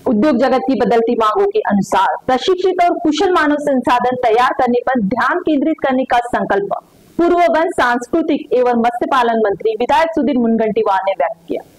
उद्योग जगत की बदलती मांगों के अनुसार प्रशिक्षित और कुशल मानव संसाधन तैयार करने पर ध्यान केंद्रित करने का संकल्प पूर्व वन, सांस्कृतिक एवं मत्स्य पालन मंत्री विधायक सुधीर मुनगंटीवार ने व्यक्त किया।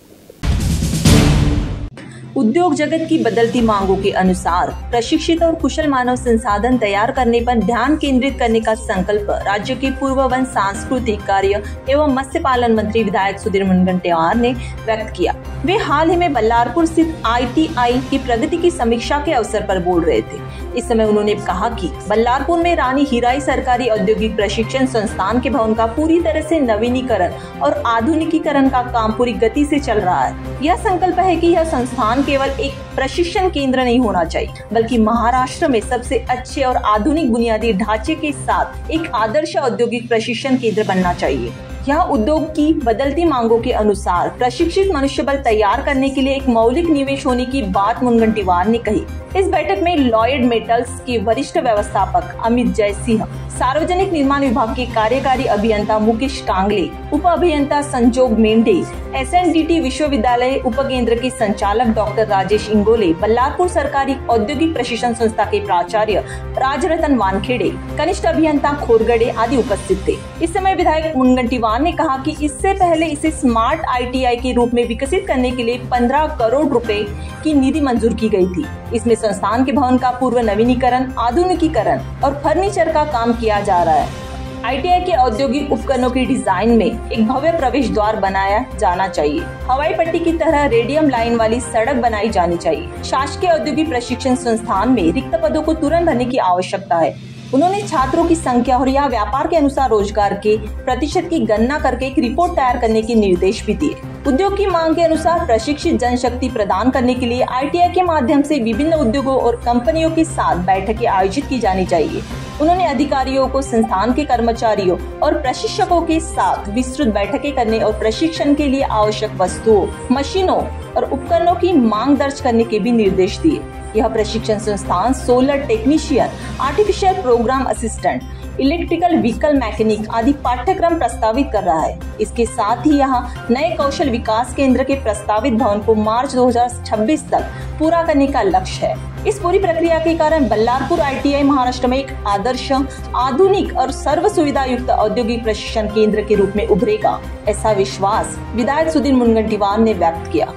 उद्योग जगत की बदलती मांगों के अनुसार प्रशिक्षित और कुशल मानव संसाधन तैयार करने पर ध्यान केंद्रित करने का संकल्प राज्य के पूर्व वन, सांस्कृतिक कार्य एवं मत्स्य पालन मंत्री विधायक सुधीर मुनगंटीवार ने व्यक्त किया। वे हाल ही में बल्लारपुर स्थित ITI की प्रगति की समीक्षा के अवसर पर बोल रहे थे। इस समय उन्होंने कहा कि बल्लारपुर में रानी हीराई सरकारी औद्योगिक प्रशिक्षण संस्थान के भवन का पूरी तरह से नवीनीकरण और आधुनिकीकरण का काम पूरी गति से चल रहा है। यह संकल्प है कि यह संस्थान केवल एक प्रशिक्षण केंद्र नहीं होना चाहिए, बल्कि महाराष्ट्र में सबसे अच्छे और आधुनिक बुनियादी ढांचे के साथ एक आदर्श औद्योगिक प्रशिक्षण केंद्र बनना चाहिए। यह उद्योग की बदलती मांगों के अनुसार प्रशिक्षित मनुष्यबल तैयार करने के लिए एक मौलिक निवेश होने की बात मुनगंटीवार ने कही। इस बैठक में लॉयड मेटल्स के वरिष्ठ व्यवस्थापक अमित जयसिंह, सार्वजनिक निर्माण विभाग के कार्यकारी अभियंता मुकेश कांगले, उप अभियंता संजोग मेंढे, SNDT विश्वविद्यालय उपकेंद्र के संचालक डॉक्टर राजेश इंगोले, बल्लारपुर सरकारी औद्योगिक प्रशिक्षण संस्था के प्राचार्य राजरतन वानखेड़े, कनिष्ठ अभियंता खोरगड़े आदि उपस्थित थे। इस समय विधायक मुनगंटीवार ने कहा कि इससे पहले इसे स्मार्ट ITI के रूप में विकसित करने के लिए 15 करोड़ रुपए की निधि मंजूर की गई थी। इसमें संस्थान के भवन का पूर्व नवीनीकरण, आधुनिकीकरण और फर्नीचर का काम किया जा रहा है। ITI के औद्योगिक उपकरणों की डिजाइन में एक भव्य प्रवेश द्वार बनाया जाना चाहिए। हवाई पट्टी की तरह रेडियम लाइन वाली सड़क बनाई जानी चाहिए। शासकीय औद्योगिक प्रशिक्षण संस्थान में रिक्त पदों को तुरंत भरने की आवश्यकता है। उन्होंने छात्रों की संख्या और यह व्यापार के अनुसार रोजगार के प्रतिशत की गणना करके एक रिपोर्ट तैयार करने के निर्देश भी दिए। उद्योग की मांग के अनुसार प्रशिक्षित जनशक्ति प्रदान करने के लिए ITI के माध्यम से विभिन्न उद्योगों और कंपनियों के साथ बैठकें आयोजित की जानी चाहिए। उन्होंने अधिकारियों को संस्थान के कर्मचारियों और प्रशिक्षकों के साथ विस्तृत बैठकें करने और प्रशिक्षण के लिए आवश्यक वस्तुओं, मशीनों और उपकरणों की मांग दर्ज करने के भी निर्देश दिए। यह प्रशिक्षण संस्थान solar technician, artificial programme assistant, electrical vehicle mechanic आदि पाठ्यक्रम प्रस्तावित कर रहा है। इसके साथ ही यहाँ नए कौशल विकास केंद्र के प्रस्तावित भवन को मार्च 2026 तक पूरा करने का लक्ष्य है। इस पूरी प्रक्रिया के कारण बल्लारपुर ITI महाराष्ट्र में एक आदर्श, आधुनिक और सर्व सुविधा युक्त औद्योगिक प्रशिक्षण केंद्र के रूप में उभरेगा, ऐसा विश्वास विधायक सुधीर मुनगंटीवार ने व्यक्त किया।